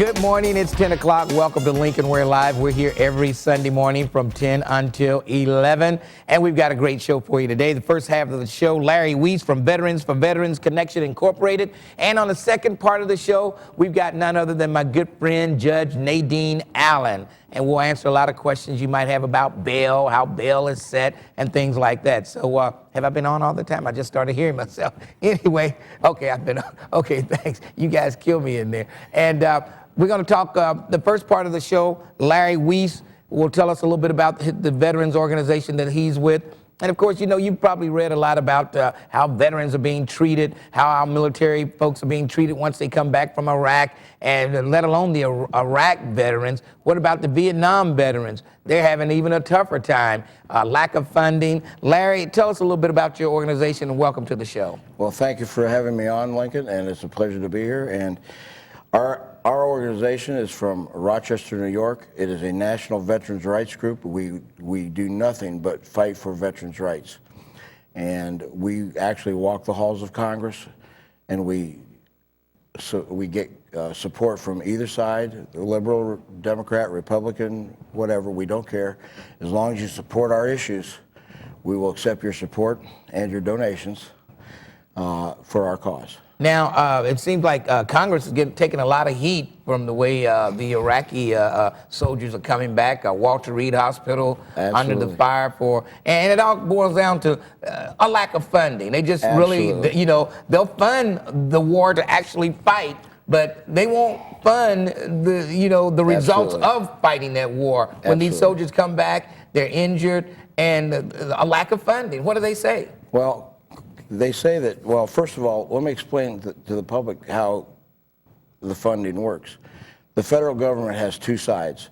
Good morning. It's 10 o'clock. Welcome to Lincoln Ware Live. We're here every Sunday morning from 10 until 11. And we've got a great show for you today. The first half of the show, Larry Weese from Veterans for Veterans Connection Incorporated. And on the second part of the show, we've got none other than my good friend, Judge Nadine Allen. And we'll answer a lot of questions you might have about bail, how bail is set, and things like that. So have I been on all the time? I just started hearing myself. Anyway, okay, I've been on. Okay, thanks. You guys kill me in there. And we're going to talk the first part of the show. Larry Weese will tell us a little bit about the veterans organization that he's with. And of course, you know, you've probably read a lot about how veterans are being treated, how our military folks are being treated once they come back from Iraq, and let alone the Iraq veterans. What about the Vietnam veterans? They're having even a tougher time, lack of funding. Larry, tell us a little bit about your organization and welcome to the show. Well, thank you for having me on, Lincoln, and it's a pleasure to be here. And our organization is from Rochester, New York. It is a national veterans rights group. We do nothing but fight for veterans' rights. And we actually walk the halls of Congress, and we get support from either side, the liberal, Democrat, Republican, whatever, we don't care. As long as you support our issues, we will accept your support and your donations for our cause. Now, it seems like Congress is taking a lot of heat from the way the Iraqi soldiers are coming back. Walter Reed Hospital under the fire and it all boils down to a lack of funding. They just really, you know, they'll fund the war to actually fight, but they won't fund the results of fighting that war. When these soldiers come back, they're injured, and a lack of funding. What do they say? Well, they say that, well, first of all, let me explain to the public how the funding works. The federal government has two sides,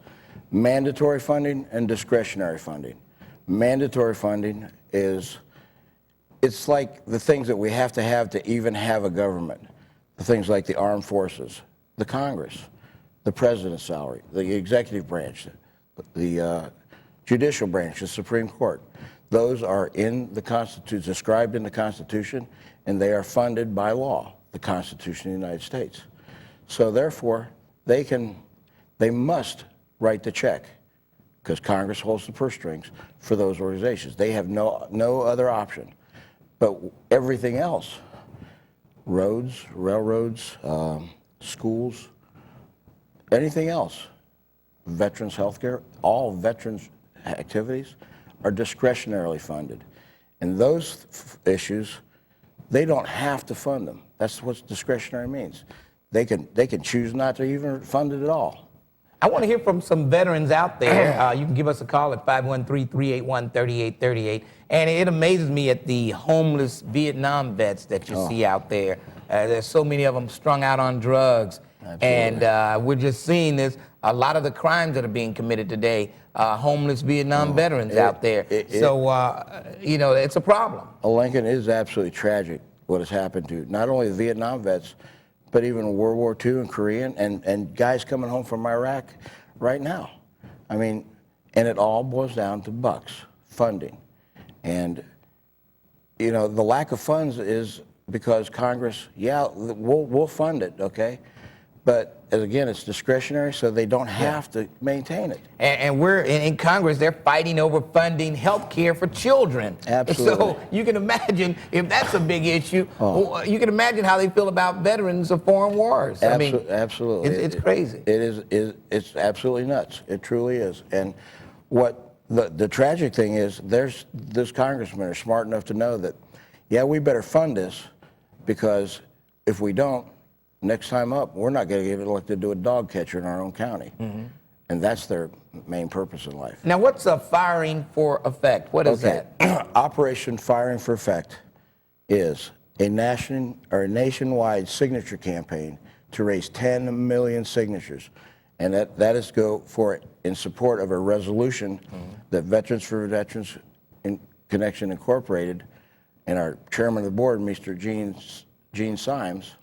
mandatory funding and discretionary funding. Mandatory funding it's like the things that we have to even have a government. The things like the armed forces, the Congress, the president's salary, the executive branch, the judicial branch, the Supreme Court. Those are in the Constitution, described in the Constitution, and they are funded by law, the Constitution of the United States. So therefore, they must write the check, because Congress holds the purse strings for those organizations. They have no other option. But everything else, roads, railroads, schools, anything else, veterans health care, all veterans activities are discretionarily funded. And those issues, they don't have to fund them. That's what discretionary means. They can choose not to even fund it at all. I want to hear from some veterans out there. You can give us a call at 513-381-3838. And it amazes me at the homeless Vietnam vets that you see out there. There's so many of them strung out on drugs. Absolutely. And we're just seeing this. A lot of the crimes that are being committed today, homeless Vietnam veterans out there. You know, it's a problem. Lincoln, it is absolutely tragic what has happened to not only the Vietnam vets, but even World War II and Korean, and guys coming home from Iraq right now. I mean, and it all boils down to bucks, funding. And, you know, the lack of funds is because Congress, we'll fund it, okay? But again, it's discretionary, so they don't have to maintain it. And we're in Congress, they're fighting over funding health care for children. Absolutely. So you can imagine if that's a big issue, you can imagine how they feel about veterans of foreign wars. I mean, absolutely. It's crazy. It's absolutely nuts. It truly is. And what the tragic thing is, those congressmen are smart enough to know that, yeah, we better fund this, because if we don't, next time up, we're not going to get elected to a dog catcher in our own county. And that's their main purpose in life. Now, what's a firing for effect? What is that? Operation Firing for Effect is a nationwide signature campaign to raise 10 million signatures. And that is in support of a resolution that Veterans for Veterans Connection Incorporated and our chairman of the board, Mr. Gene Symes,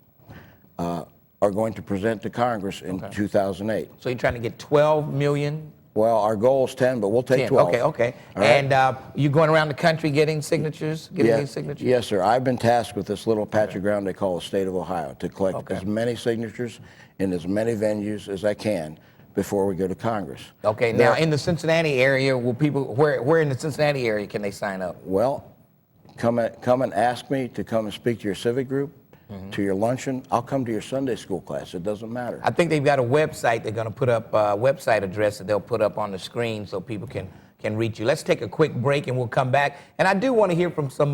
are going to present to Congress in 2008. So you're trying to get 12 million Well, our goal is 10, but we'll take 10. 12. Okay, okay. All right? And you going around the country getting signatures, these signatures? Yes, sir. I've been tasked with this little patch of ground they call the state of Ohio to collect as many signatures in as many venues as I can before we go to Congress. Okay, now in the Cincinnati area, will people, where in the Cincinnati area can they sign up? Well, come and ask me to come and speak to your civic group, to your luncheon. I'll come to your Sunday school class. It doesn't matter. I think they've got a website. They're going to put up a website address that they'll put up on the screen so people can reach you. Let's take a quick break and we'll come back. And I do want to hear from some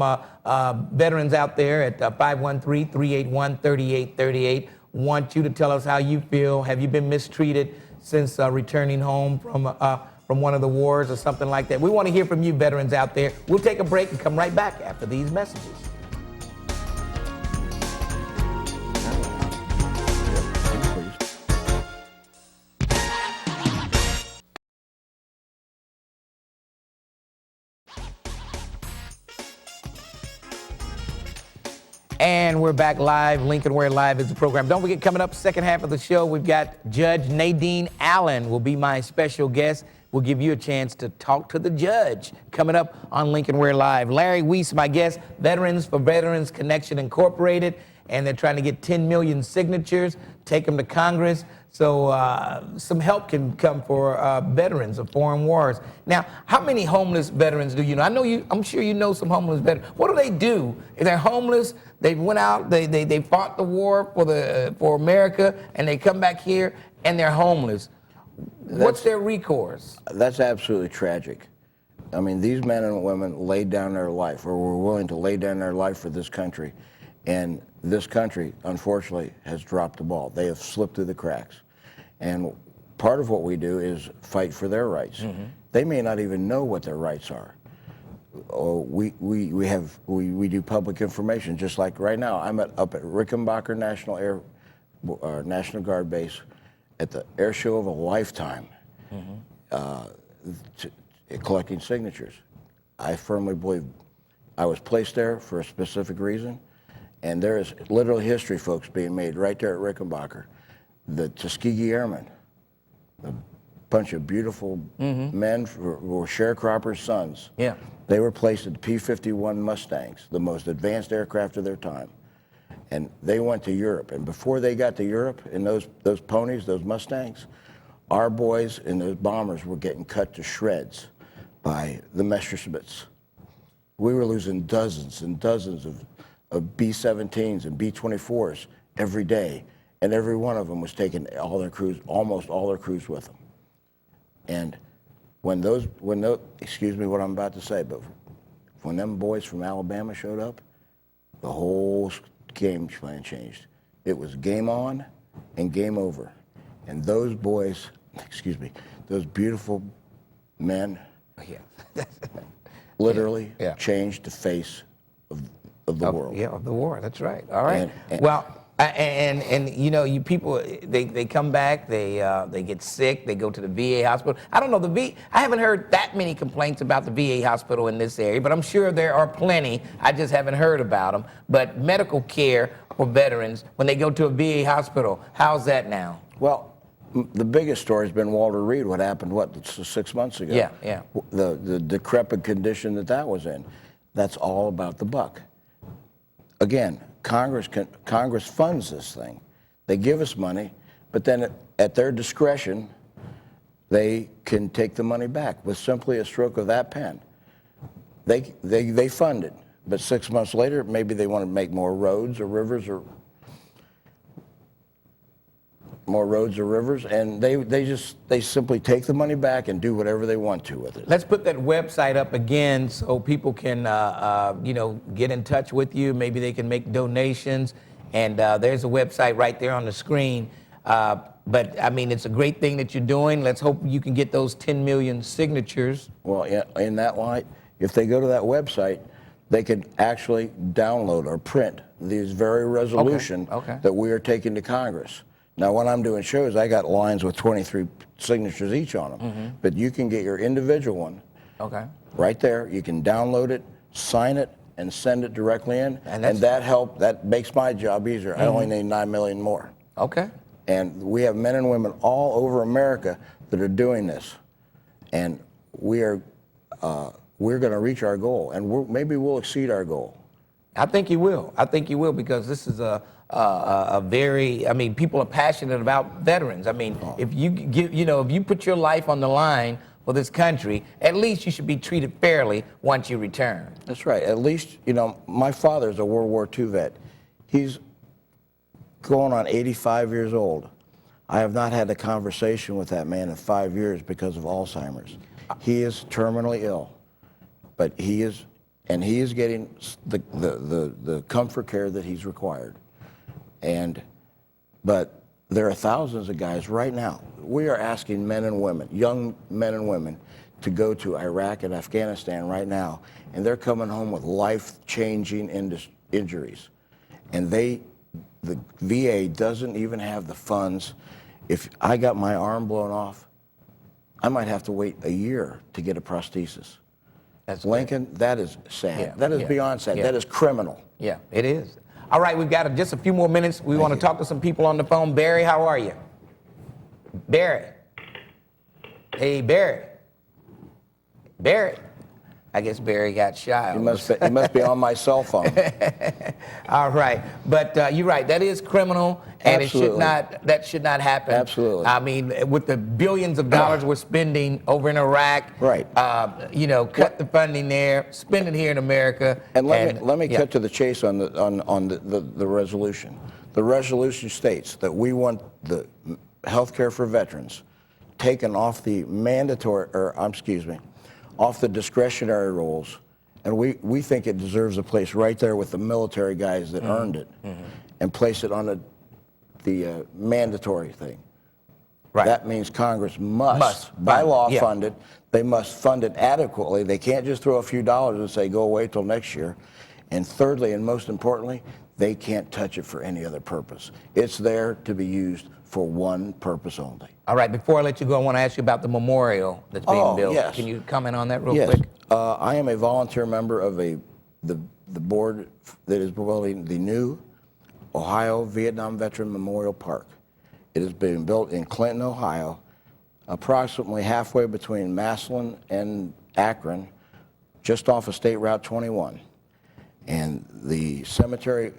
veterans out there at 513-381-3838. Want you to tell us how you feel. Have you been mistreated since returning home from one of the wars or something like that? We want to hear from you veterans out there. We'll take a break and come right back after these messages. And we're back live. Lincoln Ware Live is the program. Don't forget, coming up, second half of the show, we've got Judge Nadine Allen will be my special guest. We'll give you a chance to talk to the judge. Coming up on Lincoln Ware Live. Larry Weese, my guest, Veterans for Veterans Connection Incorporated, and they're trying to get 10 million signatures, take them to Congress, so some help can come for veterans of foreign wars. Now, how many homeless veterans do you know? I'm sure you know some homeless veterans. What do they do? If they're homeless, they went out, they fought the war for America, and they come back here and they're homeless. What's their recourse? That's absolutely tragic. I mean, these men and women laid down their life, or were willing to lay down their life for this country. And this country, unfortunately, has dropped the ball. They have slipped through the cracks. And part of what we do is fight for their rights. They may not even know what their rights are. We do public information, just like right now. I'm up at Rickenbacker National Guard Base at the air show of a lifetime, collecting signatures. I firmly believe I was placed there for a specific reason, and there is literally history, folks, being made right there at Rickenbacker. The Tuskegee Airmen, a bunch of beautiful men who were sharecroppers' sons. Yeah. They were placed at the P-51 Mustangs, the most advanced aircraft of their time. And they went to Europe. And before they got to Europe in those ponies, those Mustangs, our boys in those bombers were getting cut to shreds by the Messerschmitts. We were losing dozens and dozens of B-17s and B-24s every day. And every one of them was taking all their crews, almost all their crews with them. And when those, excuse me what I'm about to say, but when them boys from Alabama showed up, the whole game plan changed. It was game on and game over. And those boys, excuse me, those beautiful men literally changed the face of the world. Yeah, of the war, that's right. All right. And you know, you people, they come back, they get sick, they go to the VA hospital. I don't know, I haven't heard that many complaints about the VA hospital in this area, but I'm sure there are plenty. I just haven't heard about them. But medical care for veterans, when they go to a VA hospital, how's that now? Well, the biggest story has been Walter Reed, what happened, 6 months ago? Yeah, yeah. The decrepit condition that was in. That's all about the buck. Again, Congress funds this thing. They give us money, but then at their discretion, they can take the money back with simply a stroke of that pen. They fund it, but 6 months later, maybe they want to make more roads or rivers and they simply take the money back and do whatever they want to with it. Let's put that website up again so people can, you know, get in touch with you. Maybe they can make donations, and there's a website right there on the screen. But I mean, it's a great thing that you're doing. Let's hope you can get those 10 million signatures. Well, in that light, if they go to that website, they could actually download or print these very resolution that we are taking to Congress. Now, when I'm doing shows, I got lines with 23 signatures each on them. But you can get your individual one right there. You can download it, sign it, and send it directly in. And that makes my job easier. I only need 9 million more. And we have men and women all over America that are doing this. and we're going to reach our goal, and maybe we'll exceed our goal. I think you will. I think you will, because this is a very, I mean, people are passionate about veterans. I mean, if you give, if you put your life on the line for this country, at least you should be treated fairly once you return. That's right. At least, my father's a World War II vet. He's going on 85 years old. I have not had a conversation with that man in 5 years because of Alzheimer's. He is terminally ill, but he is getting the comfort care that he's required. But there are thousands of guys right now. We are asking men and women, young men and women, to go to Iraq and Afghanistan right now, and they're coming home with life-changing injuries. And the VA doesn't even have the funds. If I got my arm blown off, I might have to wait a year to get a prosthesis. That's Lincoln, that is sad. Yeah, that is yeah, beyond sad. yeah. That is criminal. Yeah, it is. All right, we've got just a few more minutes. We want to talk to some people on the phone. Barry, how are you? Barry. Hey, Barry. Barry. I guess Barry got shy. He must be on my cell phone. All right, but you're right. That is criminal, and Absolutely. that should not happen. Absolutely. I mean, with the billions of dollars we're spending over in Iraq, Right. Cut the funding there, spend it here in America. And let me cut to the chase on the resolution. The resolution states that we want the health care for veterans taken off the off the discretionary roles, and we think it deserves a place right there with the military guys that earned it, and place it on the mandatory thing. Right. That means Congress must by law, fund it. They must fund it adequately. They can't just throw a few dollars and say, go away till next year. And thirdly, and most importantly, they can't touch it for any other purpose. It's there to be used for one purpose only. All right, before I let you go, I want to ask you about the memorial that's being built. Yes. Can you comment on that real Yes. quick? I am a volunteer member of the board that is building the new Ohio Vietnam Veteran Memorial Park. It is being built in Clinton, Ohio, approximately halfway between Massillon and Akron, just off of State Route 21. And the Cemetery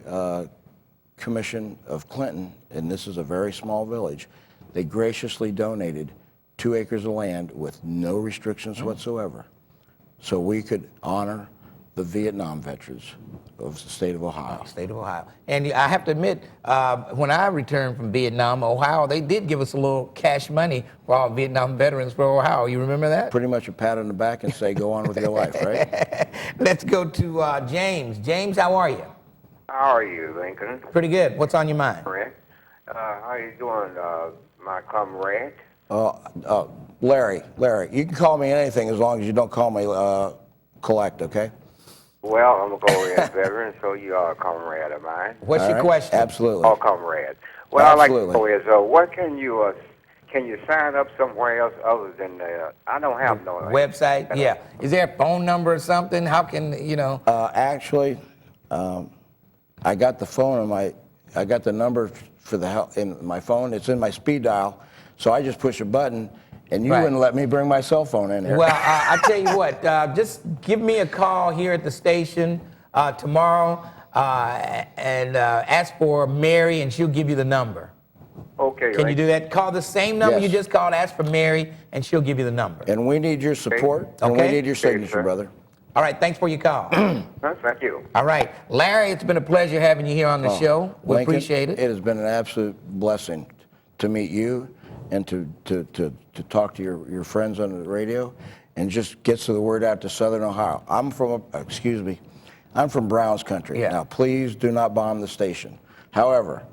Commission of Clinton, and this is a very small village, they graciously donated 2 acres of land with no restrictions whatsoever, so we could honor the Vietnam veterans of the state of Ohio. State of Ohio. And I have to admit, when I returned from Vietnam, Ohio, they did give us a little cash money for all Vietnam veterans for Ohio. You remember that? Pretty much a pat on the back and say, go on with your life, right? Let's go to James. James, how are you? How are you, Lincoln? Pretty good. What's on your mind? Correct. How you doing, my comrade? Larry, you can call me anything as long as you don't call me collect, okay? Well, I'm a Korean veteran, so you are a comrade of mine. What's All your right? question? Absolutely. Oh, comrade. Well, I'd like to Absolutely. know is, what can you sign up somewhere else other than I don't have no Website? Yeah. Is there a phone number or something? How can, Actually, I got the phone I got the number for the help in my phone. It's in my speed dial, so I just push a button, and you Right. wouldn't let me bring my cell phone in here. Well, I tell you what, just give me a call here at the station tomorrow and ask for Mary, and she'll give you the number. Okay. Can you do that? Call the same number Yes. you just called, ask for Mary, and she'll give you the number. And we need your support, and we Okay. need your signature, sir. brother. All right, thanks for your call. Thank you. All right, Larry, it's been a pleasure having you here on the show. We Lincoln, appreciate it. It has been an absolute blessing to meet you and to talk to your friends on the radio, and just gets the word out to Southern Ohio. I'm from Browns country. Yeah. Now, please do not bomb the station. However,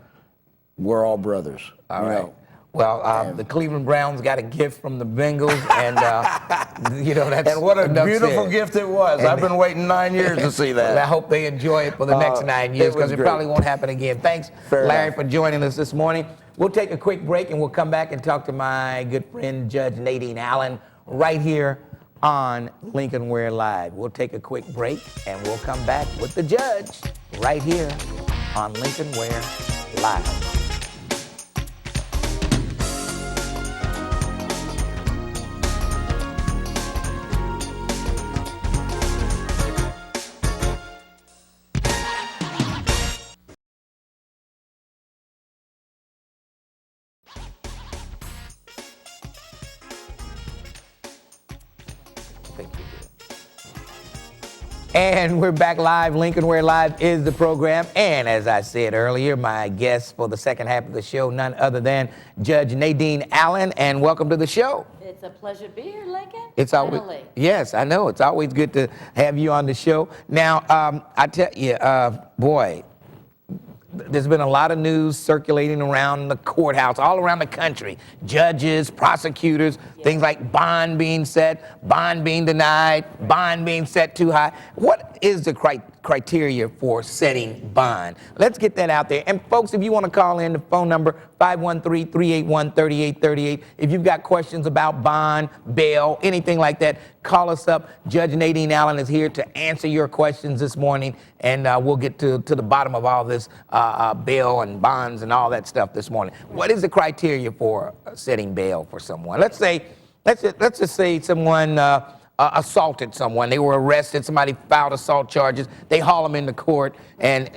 we're all brothers. All right. Well, the Cleveland Browns got a gift from the Bengals, and that's And what a enough beautiful said. gift it was. And- I've been waiting 9 years to see that. Well, I hope they enjoy it for the next 9 years, it was because it great. probably won't happen again. Thanks, Fair Larry, enough. for joining us this morning. We'll take a quick break, and we'll come back and talk to my good friend, Judge Nadine Allen, right here on Lincoln Ware Live. We'll take a quick break, and we'll come back with the judge right here on Lincoln Ware Live. And we're back live. Lincoln Ware Live is the program. And as I said earlier, my guest for the second half of the show, none other than Judge Nadine Allen. And welcome to the show. It's a pleasure to be here, Lincoln. It's always, Finally. yes, I know. It's always good to have you on the show. Now, I tell you, boy, there's been a lot of news circulating around the courthouse, all around the country. Judges, prosecutors, things like bond being set, bond being denied, bond being set too high. What is the criteria for setting bond? Let's get that out there. And folks, if you want to call in, the phone number 513-381-3838. If you've got questions about bond, bail, anything like that, call us up. Judge Nadine Allen is here to answer your questions this morning, and we'll get to the bottom of all this bail and bonds and all that stuff this morning. What is the criteria for setting bail for someone? Let's just say someone assaulted someone. They were arrested. Somebody filed assault charges. They haul them into court, and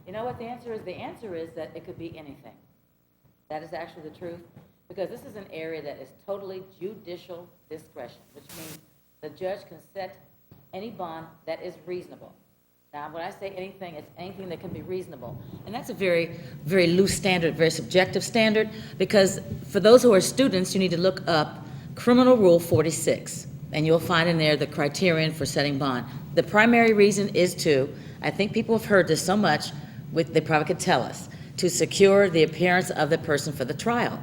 You know what the answer is? The answer is that it could be anything. That is actually the truth, because this is an area that is totally judicial discretion, which means the judge can set any bond that is reasonable. Now, when I say anything, it's anything that can be reasonable. And that's a very, very loose standard, very subjective standard, because for those who are students, you need to look up Criminal Rule 46, and you'll find in there the criterion for setting bond. The primary reason is I think people have heard this so much, they probably could tell us, to secure the appearance of the person for the trial.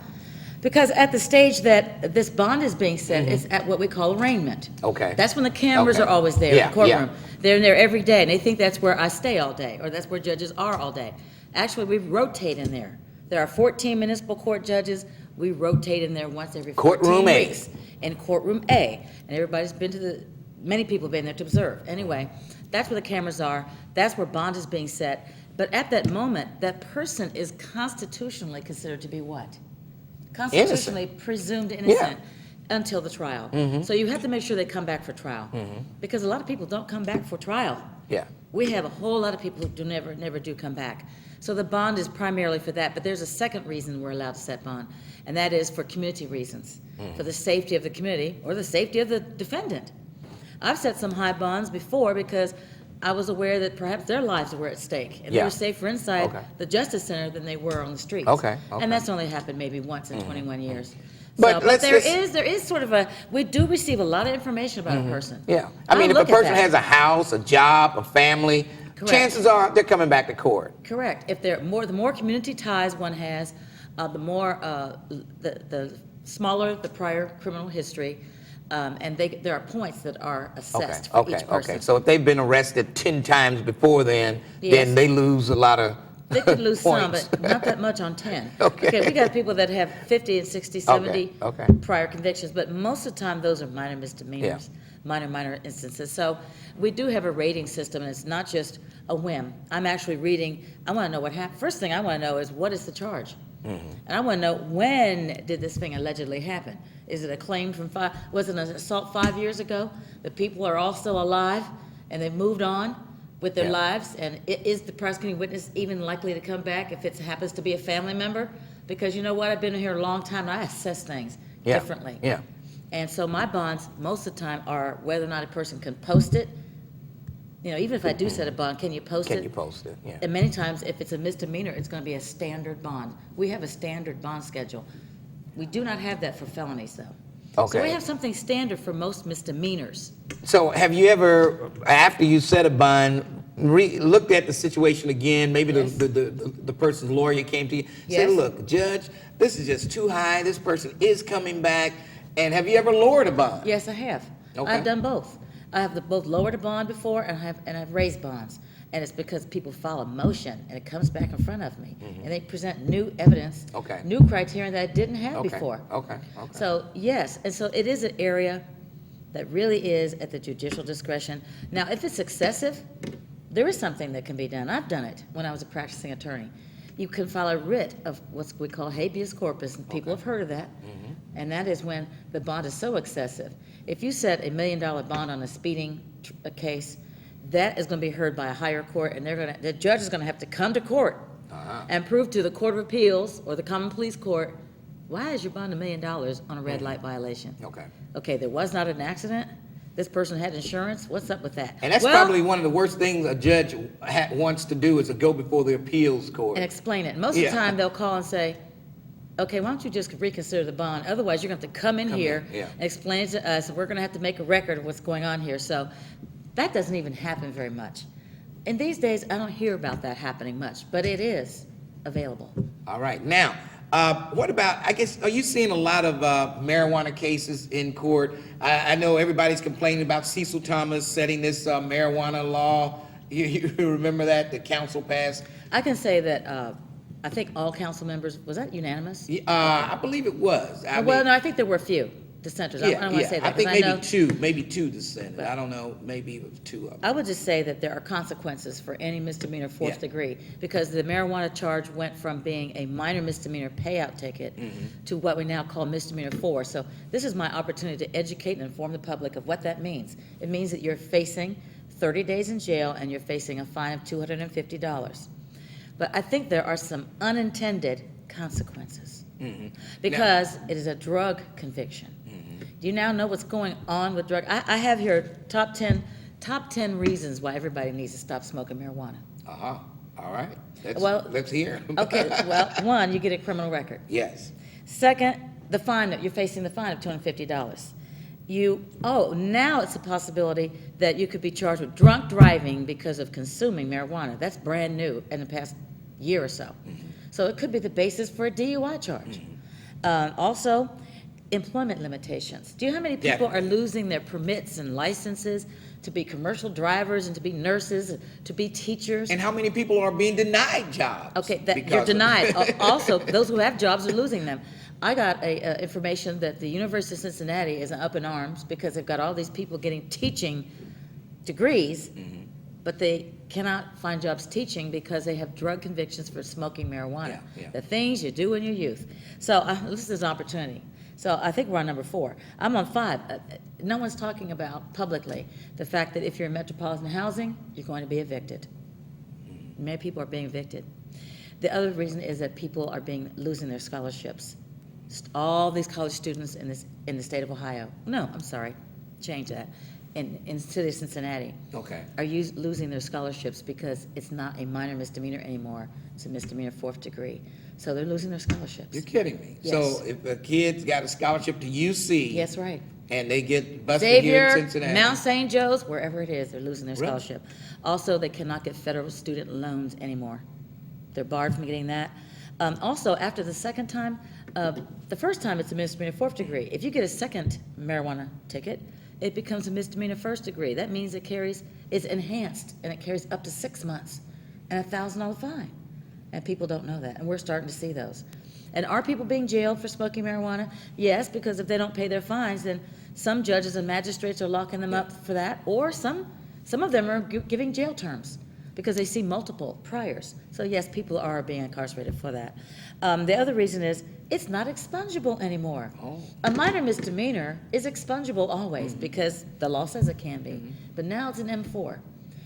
Because at the stage that this bond is being set, it's at what we call arraignment. Okay. That's when the cameras Okay. are always there Yeah, in the courtroom. yeah. They're in there every day, and they think that's where I stay all day, or that's where judges are all day. Actually, we rotate in there. There are 14 municipal court judges. We rotate in there once every 14 Courtroom A. weeks. In courtroom A. And everybody's been many people have been there to observe. Anyway, that's where the cameras are. That's where bond is being set. But at that moment, that person is constitutionally considered to be what? Constitutionally presumed innocent until the trial. So you have to make sure they come back for trial. Because a lot of people don't come back for trial. yeah. We have a whole lot of people who never do come back. So the bond is primarily for that, but there's a second reason we're allowed to set bond, and that is for community reasons, for the safety of the community or the safety of the defendant. I've set some high bonds before because I was aware that perhaps their lives were at stake, and they Yeah. were safer inside Okay. the Justice Center than they were on the streets. Okay. And that's only happened maybe once in 21 years. But let's there just- is sort of we do receive a lot of information about a person. Yeah. I mean, if a look at person that. has a house, a job, a family, Correct. chances are they're coming back to court. Correct. If the more community ties one has, the more the smaller the prior criminal history, and there are points that are assessed for each person. Okay. So if they've been arrested 10 times before then Yes. they lose a lot of They could lose some, points. but not that much on 10. Okay. We got people that have 50 and 60, 70 Okay. prior convictions, but most of the time, those are minor misdemeanors, minor instances. So we do have a rating system, and it's not just a whim. I'm actually reading, I want to know what happened. First thing I want to know is, what is the charge? And I want to know, when did this thing allegedly happen? Is it a claim from was it an assault 5 years ago? The people are all still alive, and they've moved on with their lives, and is the prosecuting witness even likely to come back if it happens to be a family member? Because you know what, I've been here a long time, and I assess things differently. Yeah. And so my bonds, most of the time, are whether or not a person can post it. You know, even if I do set a bond, can you post it? Can you post it? Yeah. And many times, if it's a misdemeanor, it's going to be a standard bond. We have a standard bond schedule. We do not have that for felonies, though. Okay. So we have something standard for most misdemeanors. So have you ever, after you set a bond, looked at the situation again? Maybe Yes. the person's lawyer came to you, Yes. said, "Look, Judge, this is just too high. This person is coming back." And have you ever lowered a bond? Yes, I have. Okay. I've done both. I have both lowered a bond before, and I've raised bonds. And it's because people file a motion, and it comes back in front of me, and they present new evidence, Okay. new criteria that I didn't have before. Okay. So, yes, and so it is an area that really is at the judicial discretion. Now, if it's excessive, there is something that can be done. I've done it when I was a practicing attorney. You can file a writ of what we call habeas corpus, and people have heard of that. And that is when the bond is so excessive. If you set $1 million bond on a speeding case, that is going to be heard by a higher court, and the judge is going to have to come to court and prove to the Court of Appeals or the Common Pleas Court, why is your bond $1 million on a red light violation? Okay. Okay, there was not an accident, This person had insurance? What's up with that? And that's Well, probably one of the worst things a judge wants to do is to go before the appeals court. and explain it. Most of Yeah. the time, they'll call and say, okay, why don't you just reconsider the bond? Otherwise, you're going to have to come in here yeah. and explain it to us, and we're going to have to make a record of what's going on here. So that doesn't even happen very much. And these days, I don't hear about that happening much, but it is available. All right. Now, what about, I guess, are you seeing a lot of marijuana cases in court? I know everybody's complaining about Cecil Thomas setting this marijuana law. You remember that, the council passed? I can say that I think all council members, was that unanimous? I believe it was. Well, no, I think there were a few dissenters. I don't want to say that. I think 'cause maybe two dissented. I don't know, maybe it was two of them. I would just say that there are consequences for any misdemeanor fourth Yeah. degree, because the marijuana charge went from being a minor misdemeanor payout ticket to what we now call misdemeanor 4. So this is my opportunity to educate and inform the public of what that means. It means that you're facing 30 days in jail and you're facing a fine of $250. But I think there are some unintended consequences because it is a drug conviction. Do you now know what's going on with drug? I have here top 10 reasons why everybody needs to stop smoking marijuana. Uh-huh. All right. Let's hear. Okay, well, one, you get a criminal record. Yes. Second, the fine that you're facing the fine of $250. Now it's a possibility that you could be charged with drunk driving because of consuming marijuana. That's brand new in the past year or so. So it could be the basis for a DUI charge. Also, employment limitations. Do you know how many people are losing their permits and licenses to be commercial drivers and to be nurses, to be teachers? And how many people are being denied jobs? Okay, you're because of denied. Also, those who have jobs are losing them. I got information that the University of Cincinnati is up in arms because they've got all these people getting teaching degrees, but they cannot find jobs teaching because they have drug convictions for smoking marijuana. The things you do in your youth. So this is an opportunity. So I think we're on number 4. I'm on 5. No one's talking about publicly the fact that if you're in metropolitan housing, you're going to be evicted. Many people are being evicted. The other reason is that people are losing their scholarships. All these college students in the state of Ohio. No, I'm sorry, change that. In the city of Cincinnati. Okay. Are losing their scholarships because it's not a minor misdemeanor anymore. It's a misdemeanor 4th degree. So they're losing their scholarships. You're kidding me. Yes. So if a kid's got a scholarship to UC. Yes, right. And they get busted here in Xavier, Cincinnati. Mount St. Joe's, wherever it is, they're losing their Really? scholarship. Also, they cannot get federal student loans anymore. They're barred from getting that. Also, after the second time, the first time it's a misdemeanor 4th degree. If you get a second marijuana ticket, it becomes a misdemeanor 1st degree. That means it's enhanced, and it carries up to 6 months and a $1,000 fine. And people don't know that, and we're starting to see those. And are people being jailed for smoking marijuana? Yes, because if they don't pay their fines, then some judges and magistrates are locking them up for that, or some of them are giving jail terms because they see multiple priors. So yes, people are being incarcerated for that. The other reason is it's not expungible anymore. A minor misdemeanor is expungible always because the law says it can be, but now it's an M4.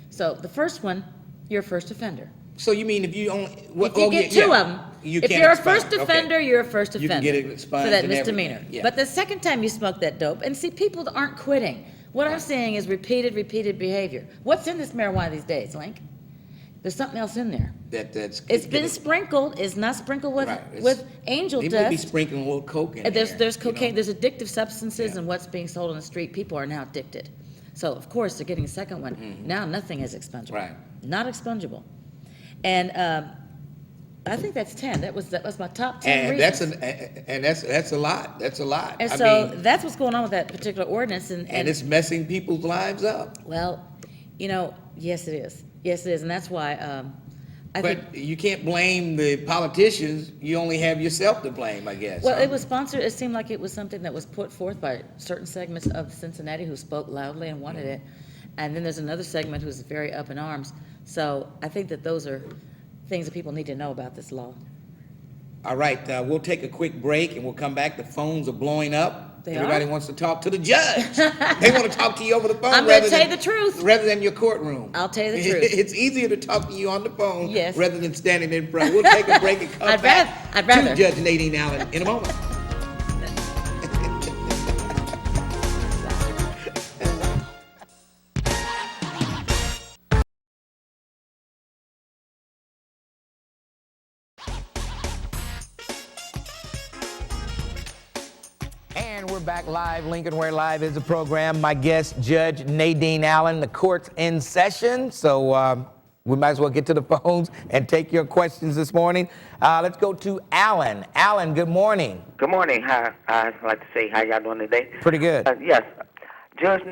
So the first one, you're a first offender. So you mean if you only... If you get two of them, if you're a first offender, you're a first You offender. can get it expunged for that and everything. misdemeanor. Yeah. But the second time you smoke that dope, and see, people aren't quitting. What I'm saying is repeated behavior. What's in this marijuana these days, Link? There's something else in there. It's been sprinkled. It's not sprinkled with angel They dust. may be sprinkling a little coke in There's there, cocaine. you know? There's addictive substances, Yeah. and what's being sold on the street. People are now addicted. So of course they're getting a second one. Now nothing is expungible. Right. Not expungible. And I think that's 10. That was my top 10 And reasons. that's a lot. That's a lot. And I so mean, that's what's going on with that particular ordinance. and it's messing people's lives up. Well, yes, it is. Yes, it is. And that's why I think. But you can't blame the politicians. You only have yourself to blame, I guess. Well, huh? it was sponsored, it seemed like it was something that was put forth by certain segments of Cincinnati who spoke loudly and wanted it. And then there's another segment who's very up in arms. So I think that those are things that people need to know about this law. All right, we'll take a quick break and we'll come back. The phones are blowing up. They Everybody are? wants to talk to the judge. They want to talk to you over the phone. I'm gonna rather tell you than- the truth. Rather than your courtroom. I'll tell you the truth. It's easier to talk to you on the phone Yes. rather than standing in front. We'll take a break and come I'd back rather. to Judge Nadine Allen in a moment. we're back live. Lincoln Ware Live is the program. My guest, Judge Nadine Allen. The court's in session, so we might as well get to the phones and take your questions this morning. Let's go to Alan. Alan, good morning. Good morning. Hi. I'd like to say how y'all doing today. Pretty good. Yes. Judge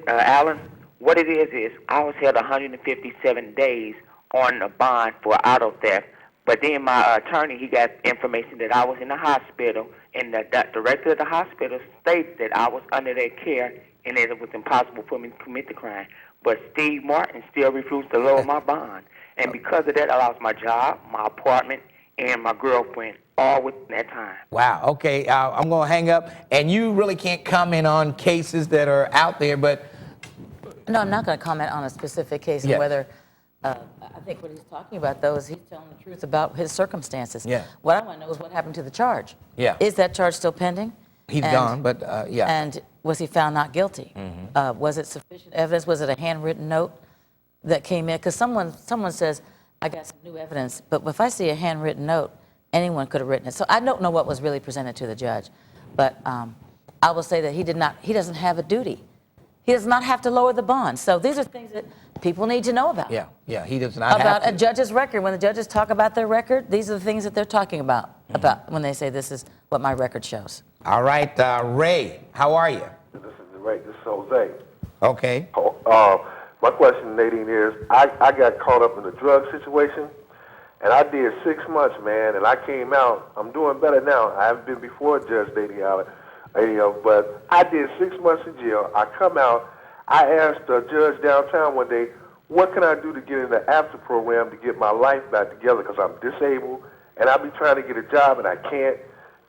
Allen, what it is I was held 157 days on a bond for auto theft, but then my attorney, he got information that I was in the hospital, and the director of the hospital stated that I was under their care and that it was impossible for me to commit the crime. But Steve Martin still refused to lower my bond. And because of that, I lost my job, my apartment, and my girlfriend all within that time. Wow. Okay. I'm going to hang up. And you really can't comment on cases that are out there, but. No, I'm not going to comment on a specific case and Yes. whether. I think what he's talking about, though, is he's telling the truth about his circumstances. Yeah. What I want to know is what happened to the charge. Yeah. Is that charge still pending? He's And- gone, but yeah. And was he found not guilty? Was it sufficient evidence? Was it a handwritten note that came in? Because someone says, I got some new evidence, but if I see a handwritten note, anyone could have written it. So I don't know what was really presented to the judge, but I will say that he doesn't have a duty. He does not have to lower the bond. So these are things that people need to know about. Yeah, he does not About have a to. judge's record. When the judges talk about their record, these are the things that they're talking about when they say this is what my record shows. All right, Ray, how are you? This is Jose. Okay. My question, Nadine, is I got caught up in a drug situation, and I did 6 months, man, and I came out. I'm doing better now. I haven't been before Judge Nadine Allen, but I did 6 months in jail. I come out. I asked the judge downtown one day, what can I do to get in the after program to get my life back together, because I'm disabled, and I be trying to get a job, and I can't.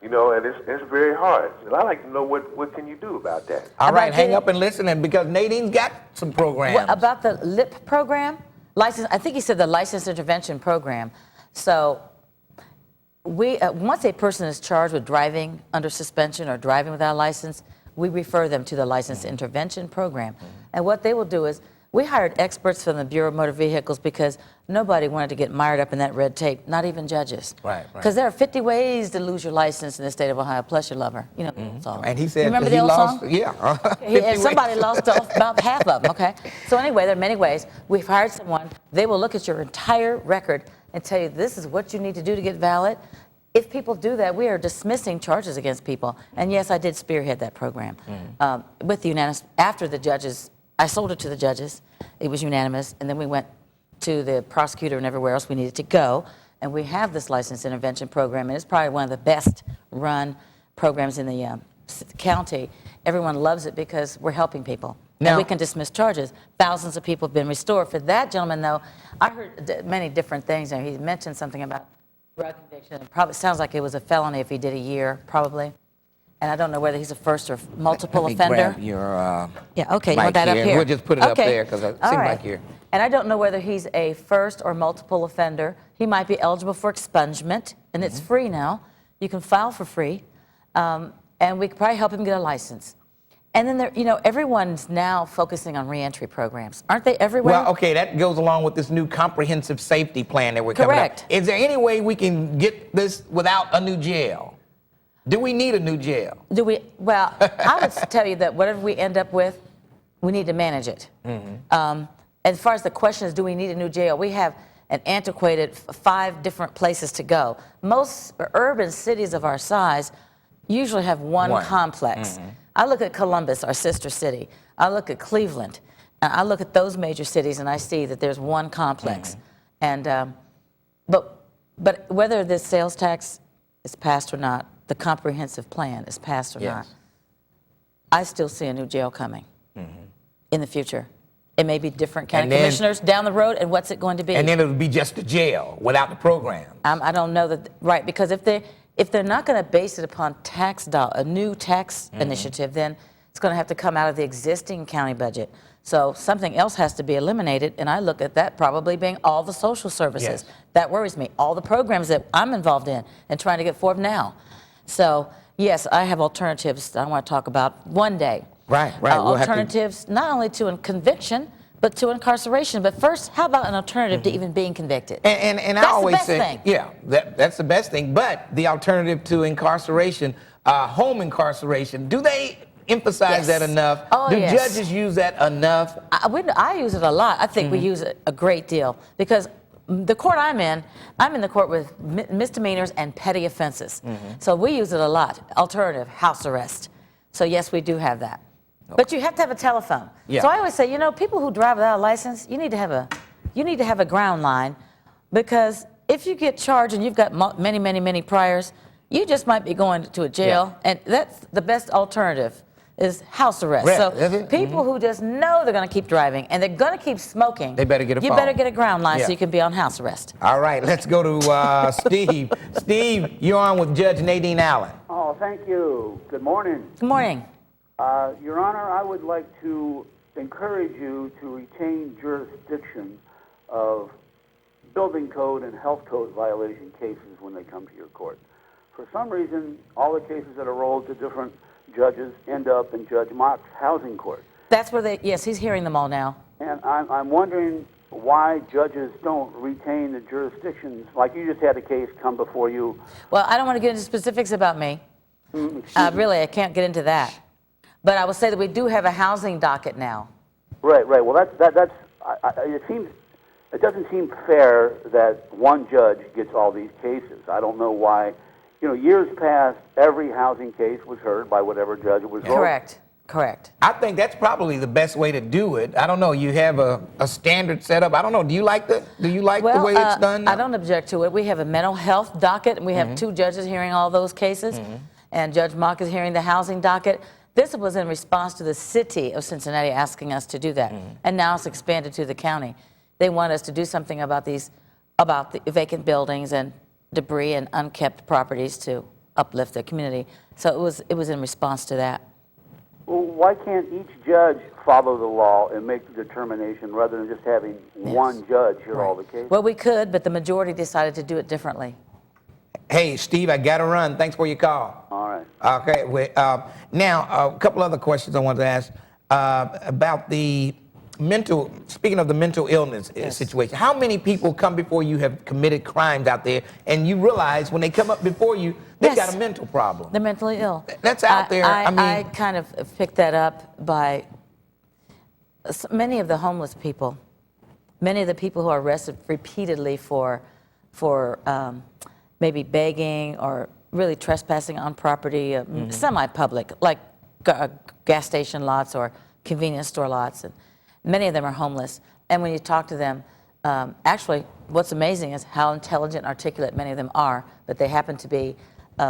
And it's very hard. And I'd like to know what can you do about that? All right, About hang getting- up and listen, and because Nadine's got some programs. What about the LIP program? I think he said the License Intervention Program. So once a person is charged with driving under suspension or driving without a license, we refer them to the License Intervention Program. And what they will do is, we hired experts from the Bureau of Motor Vehicles because nobody wanted to get mired up in that red tape, not even judges. Right. Because there are 50 ways to lose your license in the state of Ohio, plus your lover. You know the old song. And he said You remember he the old lost, song? yeah. And somebody lost about half of them, okay? So anyway, there are many ways. We've hired someone. They will look at your entire record and tell you this is what you need to do to get valid. If people do that, we are dismissing charges against people. And yes, I did spearhead that program with the unanimous. After the judges, I sold it to the judges. It was unanimous. And then we went to the prosecutor and everywhere else we needed to go. And we have this license intervention program. And it's probably one of the best run programs in the county. Everyone loves it because we're helping people. Now, and we can dismiss charges. Thousands of people have been restored. For that gentleman, though, I heard many different things. He mentioned something about drug conviction. It probably sounds like it was a felony if he did a year, probably. And I don't know whether he's a first or multiple Let me offender. grab your Yeah, okay, you mic want that up here. here? We'll just put it up Okay. there because it All seems right. like you're. And I don't know whether he's a first or multiple offender. He might be eligible for expungement, and it's free now. You can file for free, and we could probably help him get a license. And then everyone's now focusing on reentry programs, aren't they? Everywhere. Well, okay, that goes along with this new comprehensive safety plan that we're coming Correct. up. Is there any way we can get this without a new jail? Do we need a new jail? Do we? Well, I would tell you that whatever we end up with, we need to manage it. As far as the question is, do we need a new jail? We have an antiquated 5 different places to go. Most urban cities of our size usually have one complex. I look at Columbus, our sister city. I look at Cleveland. And I look at those major cities, and I see that there's one complex. And but whether this sales tax is passed or not, the comprehensive plan is passed or not, I still see a new jail coming in the future. It may be different county And then- commissioners down the road, and what's it going to be? And then it'll be just a jail without the program. I don't know that, right, because if they're not going to base it upon a new tax initiative, then it's going to have to come out of the existing county budget. So something else has to be eliminated, and I look at that probably being all the social services. Yes. That worries me. All the programs that I'm involved in and trying to get forward now. So, yes, I have alternatives I want to talk about one day. Right. We'll have to- Alternatives not only to conviction, but to incarceration. But first, how about an alternative to even being convicted? And I That's the always best say, thing. yeah, that's the best thing. But the alternative to incarceration, home incarceration. Do they emphasize that enough? Oh, Do yes. judges use that enough? I use it a lot. I think we use it a great deal because the court I'm in the court with misdemeanors and petty offenses. So we use it a lot. Alternative, house arrest. So yes, we do have that. But you have to have a telephone. Yeah. So I always say, people who drive without a license, you need to have a ground line, because if you get charged and you've got many priors, you just might be going to a jail, and that's the best alternative. Is house arrest. So people who just know they're going to keep driving and they're going to keep smoking, they better get a phone. You better get a ground line so you can be on house arrest. All right, let's go to Steve. Steve, you're on with Judge Nadine Allen. Oh, thank you. Good morning. Good morning. Your Honor, I would like to encourage you to retain jurisdiction of building code and health code violation cases when they come to your court. For some reason, all the cases that are rolled to different judges end up in Judge Mock's housing court. That's where yes, he's hearing them all now. And I'm wondering why judges don't retain the jurisdictions. Like you just had a case come before you. Well, I don't want to get into specifics about me. Really, I can't get into that. But I will say that we do have a housing docket now. Right. Well, it doesn't seem fair that one judge gets all these cases. I don't know why. Years past, every housing case was heard by whatever judge it was rolled. Correct. I think that's probably the best way to do it. I don't know. You have a standard setup. I don't know. Do you like the way it's done now? I don't object to it. We have a mental health docket, and we have two judges hearing all those cases, and Judge Mock is hearing the housing docket. This was in response to the city of Cincinnati asking us to do that, and now it's expanded to the county. They want us to do something about the vacant buildings and debris and unkept properties to uplift the community. So it was in response to that. Well, why can't each judge follow the law and make the determination rather than just having one judge hear all the cases? Well, we could, but the majority decided to do it differently. Hey, Steve, I got to run. Thanks for your call. All right. Okay. Now, a couple other questions I wanted to ask about speaking of the mental illness situation. How many people come before you have committed crimes out there, and you realize when they come up before you, they've got a mental problem? They're mentally ill. That's out there. I kind of picked that up by many of the homeless people, many of the people who are arrested repeatedly for maybe begging or really trespassing on property, semi-public, like gas station lots or convenience store lots. And many of them are homeless. And when you talk to them, actually, what's amazing is how intelligent and articulate many of them are, but they happen to be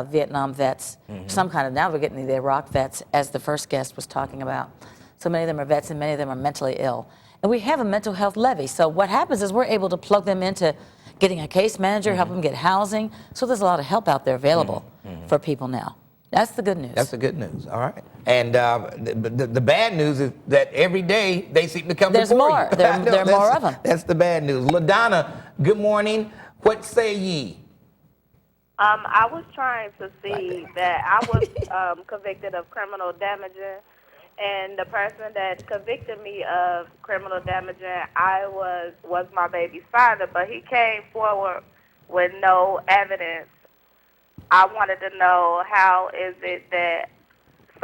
Vietnam vets, now we're getting the Iraq vets, as the first guest was talking about. So many of them are vets and many of them are mentally ill. And we have a mental health levy. So what happens is we're able to plug them into getting a case manager, help them get housing. So there's a lot of help out there available for people now. That's the good news. That's the good news. All right. And the bad news is that every day they seem to come There's before more. you. There are more of them. That's the bad news. LaDonna, good morning. What say ye? I was trying to see that I was convicted of criminal damaging, and the person that convicted me of criminal damaging, was my baby's father, but he came forward with no evidence. I wanted to know, how is it that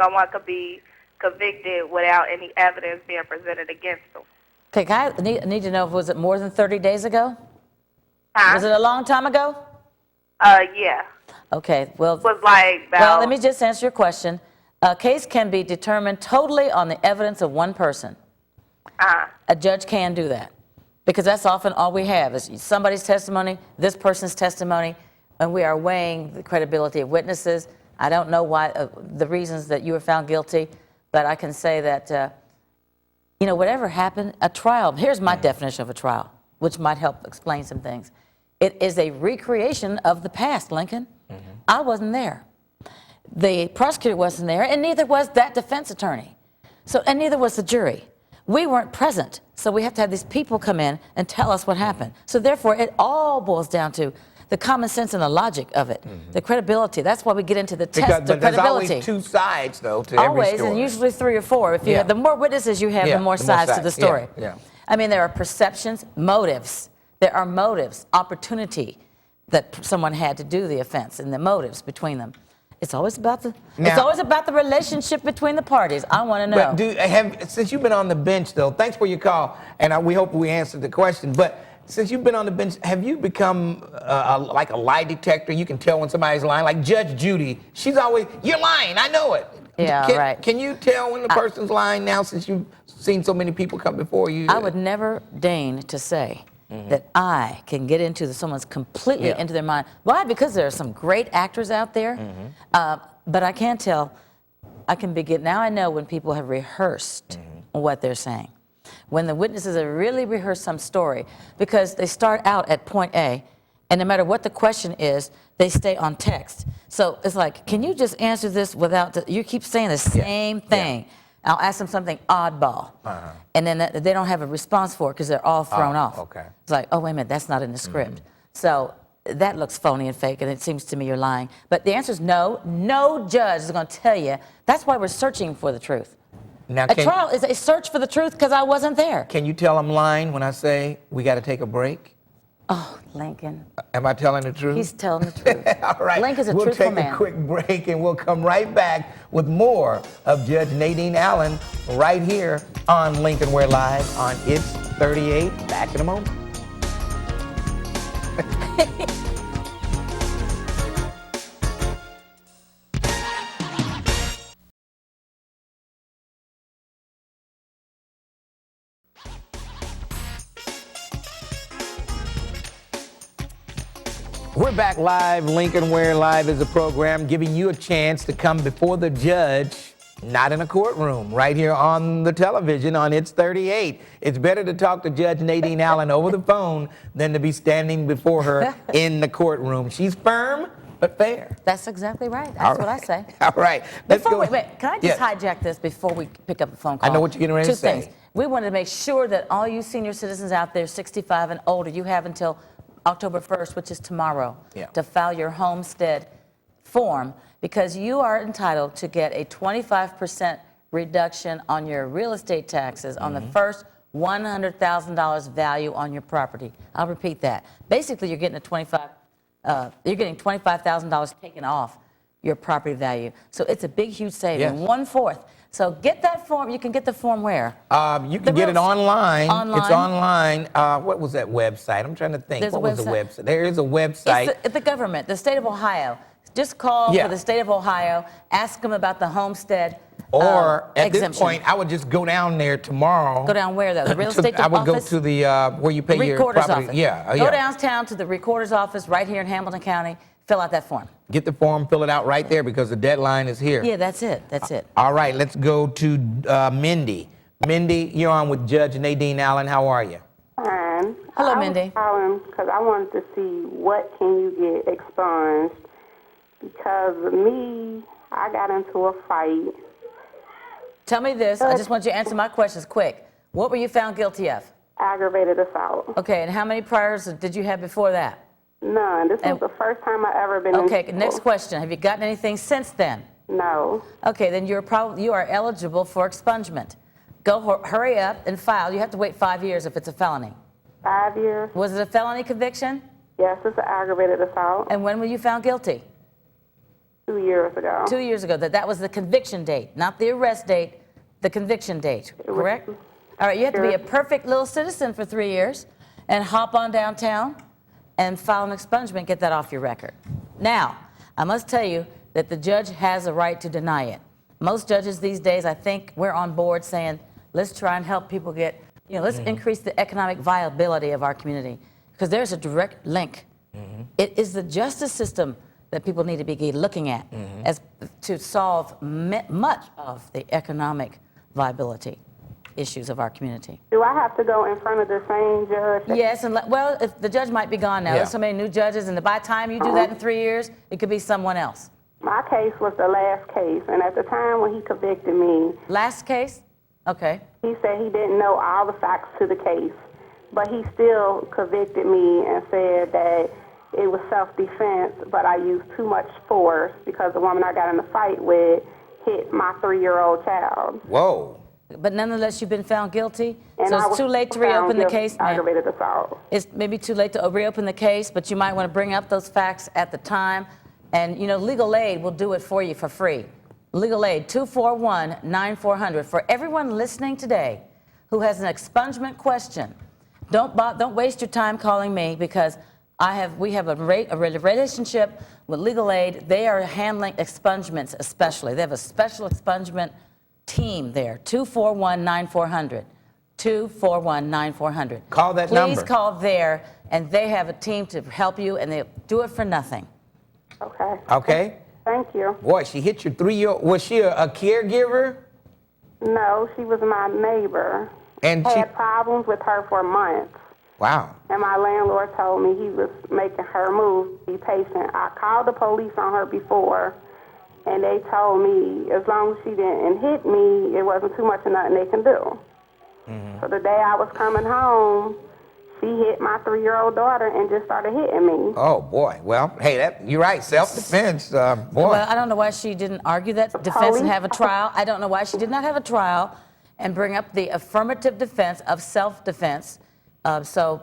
someone could be convicted without any evidence being presented against them? Okay, I need to know, was it more than 30 days ago? Huh? Was it a long time ago? Yeah. Okay, well, It was like about... well, let me just answer your question. A case can be determined totally on the evidence of one person. A judge can do that, because that's often all we have is somebody's testimony, this person's testimony, and we are weighing the credibility of witnesses. I don't know why the reasons that you were found guilty, but I can say that whatever happened, a trial. Here's my definition of a trial, which might help explain some things. It is a recreation of the past, Lincoln. I wasn't there. The prosecutor wasn't there, and neither was that defense attorney. And neither was the jury. We weren't present, so we have to have these people come in and tell us what happened. So therefore, it all boils down to the common sense and the logic of it, the credibility. That's why we get into the test of But there's credibility. always two sides, though, to every Always, story. and usually 3 or 4. If you have, the more witnesses you have, the more sides to the story. Yeah. I mean, there are perceptions, motives. There are motives, opportunity that someone had to do the offense, and the motives between them. It's always about the Now- it's always about the relationship between the parties. I want to know. But since you've been on the bench, though, thanks for your call, and we hope we answered the question. But since you've been on the bench, have you become like a lie detector? You can tell when somebody's lying. Like Judge Judy, she's always, you're lying, I know it. Yeah, right. Can you tell when the person's lying now, since you've seen so many people come before you? I would never deign to say that I can get into someone's completely into their mind. Why? Because there are some great actors out there, but I can't tell. I can begin. Now I know when people have rehearsed what they're saying. When the witnesses have really rehearsed some story, because they start out at point A, and no matter what the question is, they stay on text. So it's like, can you just answer this without, you keep saying the same thing. I'll ask them something oddball, and then they don't have a response for it because they're all thrown off. Okay. It's like, oh, wait a minute, that's not in the script. So that looks phony and fake, and it seems to me you're lying. But the answer is no. No judge is going to tell you. That's why we're searching for the truth. Now, A trial is a search for the truth because I wasn't there. Can you tell I'm lying when I say we got to take a break? Oh, Lincoln. Am I telling the truth? He's telling the truth. All right. Lincoln's a we'll truthful take man. a quick break and we'll come right back with more of Judge Nadine Allen right here on Lincoln Ware Live on It's 38. Back in a moment. We're back live. Lincoln Ware Live is a program giving you a chance to come before the judge, not in a courtroom, right here on the television on It's 38. It's better to talk to Judge Nadine Allen over the phone than to be standing before her in the courtroom. She's firm, but fair. That's exactly right. That's what I say. All right. Let's go. Wait, can I just hijack this before we pick up the phone call? I know what you're getting ready to say. Two things. We wanted to make sure that all you senior citizens out there, 65 and older, you have until October 1st, which is tomorrow, to file your homestead form, because you are entitled to get a 25% reduction on your real estate taxes on the first $100,000 value on your property. I'll repeat that. Basically, you're getting you're getting $25,000 taken off your property value. So it's a big, huge saving. 1/4. So get that form. You can get the form where? You can get it online. It's online. What was that website? I'm trying to think. There's what a was the website. website? There is a website. It's the government, the state of Ohio. Just call for the state of Ohio. Ask them about the homestead Or at exemption. this point, I would just go down there tomorrow. Go down where, though? The real estate office? I would go to the where you pay your Recorder's property. office. Go downtown to the recorder's office right here in Hamilton County. Fill out that form. Get the form, fill it out right there because the deadline is here. Yeah, that's it. That's it. All right, let's go to Mindy. Mindy, you're on with Judge Nadine Allen. How are you? Fine. Hello, Mindy. I was calling because I wanted to see what can you get expunged, because me, I got into a fight. Tell me this. I just want you to answer my questions quick. What were you found guilty of? Aggravated assault. Okay, and how many priors did you have before that? None. This was the first time I ever been in Okay, trouble. next question. Have you gotten anything since then? No. Okay, then you are eligible for expungement. Go hurry up and file. You have to wait 5 years if it's a felony. 5 years? Was it a felony conviction? Yes, it's an aggravated assault. And when were you found guilty? 2 years ago. 2 years ago. That was the conviction date, not the arrest date, the conviction date, correct? All right, you have to be a perfect little citizen for 3 years and hop on downtown and file an expungement, get that off your record. Now, I must tell you that the judge has a right to deny it. Most judges these days, I think we're on board saying, let's try and help people get, let's increase the economic viability of our community, because there's a direct link. It is the justice system that people need to be looking at as to solve much of the economic viability issues of our community. Do I have to go in front of the same judge? Yes, and if the judge might be gone now. There's so many new judges, and by the time you do that in 3 years, it could be someone else. My case was the last case, and at the time when he convicted me... Last case? Okay. He said he didn't know all the facts to the case, but he still convicted me and said that it was self-defense, but I used too much force because the woman I got in the fight with hit my 3-year-old child. Whoa. But nonetheless, you've been found guilty, And so I it's was too late to found reopen the guilty case, of ma'am. aggravated assault. It's maybe too late to reopen the case, but you might want to bring up those facts at the time. And, you know, legal aid will do it for you for free. Legal aid, 241-9400. For everyone listening today who has an expungement question, don't waste your time calling me, because we have a relationship with legal aid. They are handling expungements especially. They have a special expungement team there, 241-9400. 241-9400. Call that number. Please call there, and they have a team to help you, and they do it for nothing. Okay. Okay? Thank you. Boy, she hit your 3-year-old. Was she a caregiver? No, she was my neighbor. And she... Had problems with her for months. Wow. And my landlord told me he was making her move, be patient. I called the police on her before, and they told me as long as she didn't hit me, it wasn't too much of nothing they can do. So the day I was coming home, she hit my 3-year-old daughter and just started hitting me. Oh, boy. Well, hey, you're right. Self-defense, boy. Well, I don't know why she didn't argue that defense and have a trial. I don't know why she did not have a trial and bring up the affirmative defense of self-defense. So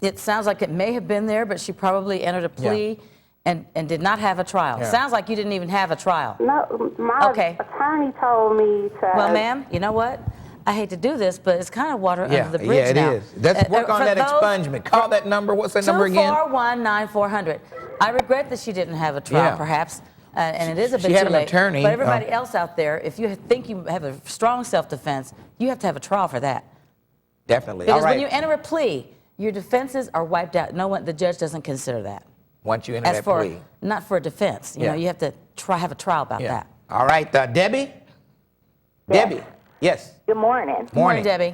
it sounds like it may have been there, but she probably entered a plea and did not have a trial. Yeah. Sounds like you didn't even have a trial. No, my attorney told me to... Well, ma'am, you know what? I hate to do this, but it's kind of water under the bridge now. Yeah, it is. Let's work on that expungement. Call that number. What's that number again? 241-9400. I regret that she didn't have a trial, perhaps, and it is a bit too late. She had an attorney. But everybody else out there, if you think you have a strong self-defense, you have to have a trial for that. Definitely. Because all right. when you enter a plea, your defenses are wiped out. The judge doesn't consider that. Once you enter that plea. Not for a defense. You know, you have to have a trial about that. All right, Debbie? Yes. Debbie? Yes. Good morning. Morning, Debbie.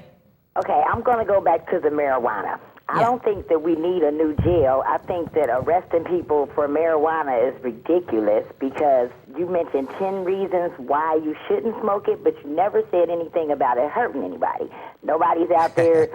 Okay, I'm going to go back to the marijuana. I don't think that we need a new jail. I think that arresting people for marijuana is ridiculous, because you mentioned 10 reasons why you shouldn't smoke it, but you never said anything about it hurting anybody. Nobody's out there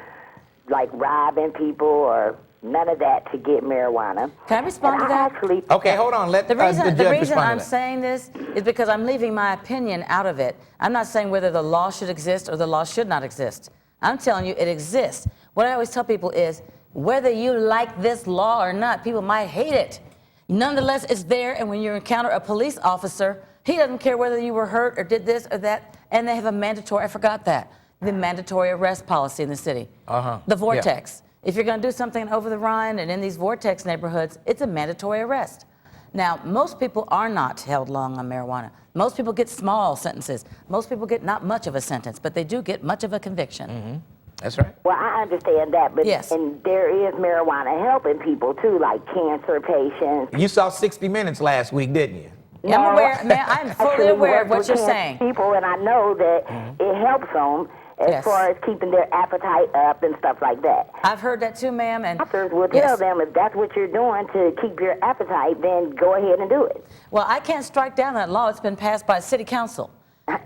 like robbing people or none of that to get marijuana. Can I respond to that? Okay, hold on. Let the judge The reason respond I'm to that. saying this is because I'm leaving my opinion out of it. I'm not saying whether the law should exist or the law should not exist. I'm telling you it exists. What I always tell people is, whether you like this law or not, people might hate it. Nonetheless, it's there, and when you encounter a police officer, he doesn't care whether you were hurt or did this or that, and they have a mandatory, I forgot that, the mandatory arrest policy in the city. The vortex. If you're going to do something over the Rhine and in these vortex neighborhoods, it's a mandatory arrest. Now, most people are not held long on marijuana. Most people get small sentences. Most people get not much of a sentence, but they do get much of a conviction. That's right. Well, I understand that, but and there is marijuana helping people too, like cancer patients. You saw 60 Minutes last week, didn't you? I'm aware, I'm fully aware of what you're saying. People, and I know that it helps them as far as keeping their appetite up and stuff like that. I've heard that too, ma'am. And doctors will tell them if that's what you're doing to keep your appetite, then go ahead and do it. Well, I can't strike down that law. It's been passed by city council.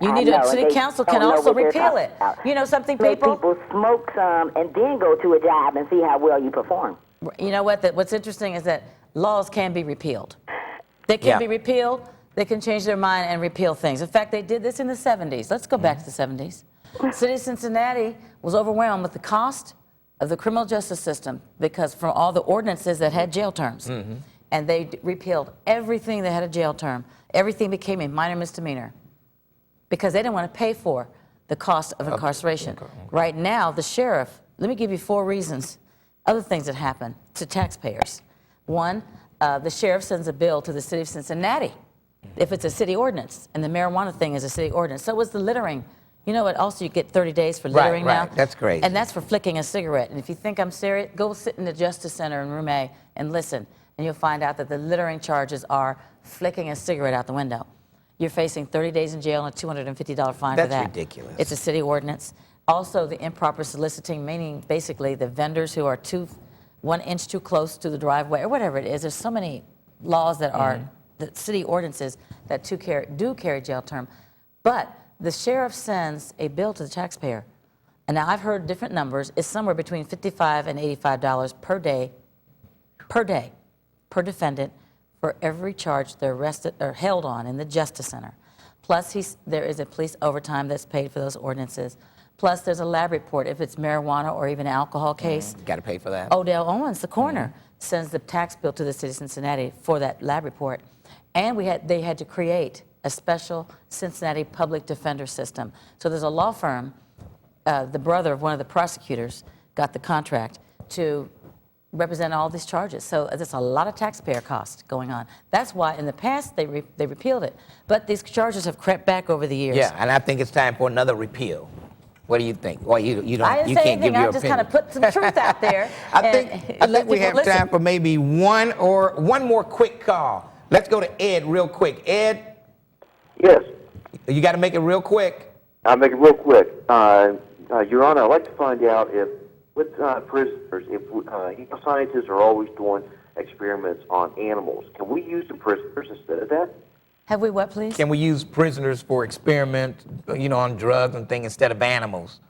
You need a city council can also repeal it. You know something, people? Make people smoke some and then go to a job and see how well you perform. You know what? What's interesting is that laws can be repealed. They can be repealed. They can change their mind and repeal things. In fact, they did this in the 70s. Let's go back to the 70s. The city of Cincinnati was overwhelmed with the cost of the criminal justice system because from all the ordinances that had jail terms. And they repealed everything that had a jail term. Everything became a minor misdemeanor because they didn't want to pay for the cost of incarceration. Right now, the sheriff, let me give you 4 reasons, other things that happen to taxpayers. One, the sheriff sends a bill to the city of Cincinnati if it's a city ordinance, and the marijuana thing is a city ordinance. So was the littering. You know what? Also, you get 30 days for littering now. Right, that's crazy. And that's for flicking a cigarette. And if you think I'm serious, go sit in the Justice Center in Room A and listen, and you'll find out that the littering charges are flicking a cigarette out the window. You're facing 30 days in jail and a $250 fine for that. That's ridiculous. It's a city ordinance. Also, the improper soliciting, meaning basically the vendors who are 1 inch too close to the driveway or whatever it is. There's so many laws that are the city ordinances that do carry jail term. But the sheriff sends a bill to the taxpayer. And now I've heard different numbers. It's somewhere between $55 and $85 per day, per defendant, for every charge they're arrested or held on in the Justice Center. Plus, there is a police overtime that's paid for those ordinances. Plus, there's a lab report if it's marijuana or even an alcohol case. Got to pay for that. Odell Owens, the coroner, sends the tax bill to the city of Cincinnati for that lab report. And they had to create a special Cincinnati public defender system. So there's a law firm, the brother of one of the prosecutors got the contract to represent all these charges. So there's a lot of taxpayer cost going on. That's why in the past they repealed it. But these charges have crept back over the years. Yeah, and I think it's time for another repeal. What do you think? Well, you don't. I didn't You say can't give anything. your I just opinion. kind of put some truth out there. I think we have time for maybe one more quick call. Let's go to Ed real quick. Ed, Yes, you got to make it real quick. I'll make it real quick. Your Honor, I'd like to find out if, with prisoners, if scientists are always doing experiments on animals, can we use the prisoners instead of that? Have we what, please? Can we use prisoners for experiment, on drugs and things instead of animals?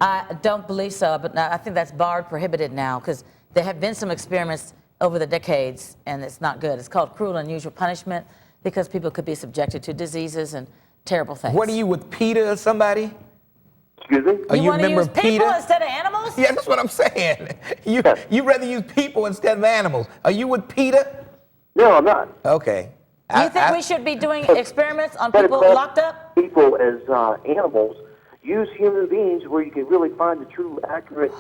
I don't believe so, but I think that's barred, prohibited now, because there have been some experiments over the decades, and it's not good. It's called cruel and unusual punishment, because people could be subjected to diseases and terrible things. What are you with PETA or somebody? Excuse me? Are you want to member use of people PETA? instead of animals? Yeah, that's what I'm saying. You rather use people instead of animals. Are you with PETA? No, I'm not. Okay. You think we should be doing experiments on Better people class locked up? People as animals, use human beings where you can really find the true, accurate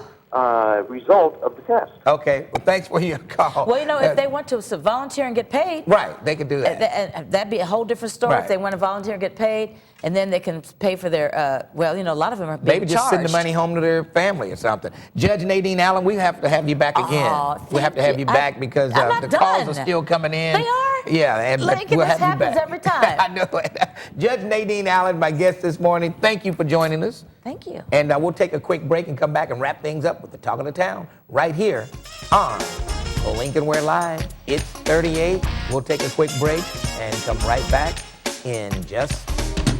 result of the test. Okay. Well, thanks for your call. Well, if they want to volunteer and get paid. Right, they could do that. That'd be a whole different story Right. if they want to volunteer and get paid, and then they can pay for their, a lot of them are being Maybe just send the money home to their family or something. Judge Nadine Allen, we have to have you back again. We have to have you back because I'm not the calls done. are still coming in. They are? Yeah, and Lincoln, we'll this have you happens back. every time. I know it. Judge Nadine Allen, my guest this morning, thank you for joining us. Thank you. And we'll take a quick break and come back and wrap things up with the Talk of the Town right here on Lincoln Ware Live. It's 38. We'll take a quick break and come right back in just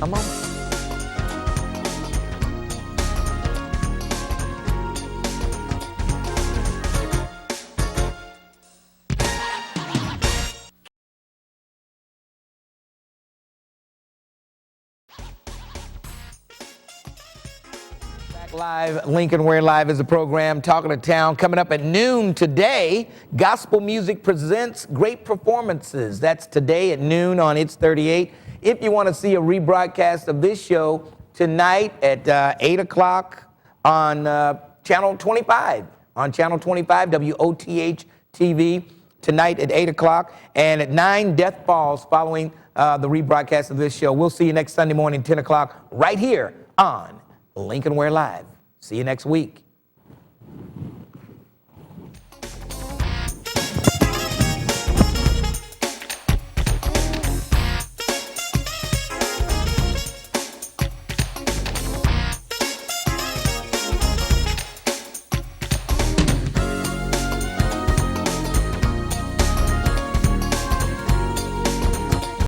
a moment. Live, Lincoln Ware Live is a program, Talking to Town. Coming up at noon today, Gospel Music presents great performances. That's today at noon on It's 38. If you want to see a rebroadcast of this show tonight at 8 o'clock on Channel 25, WOTH TV, tonight at 8 o'clock, and at 9, Death Falls following the rebroadcast of this show. We'll see you next Sunday morning, 10 o'clock, right here on Lincoln Ware Live. See you next week.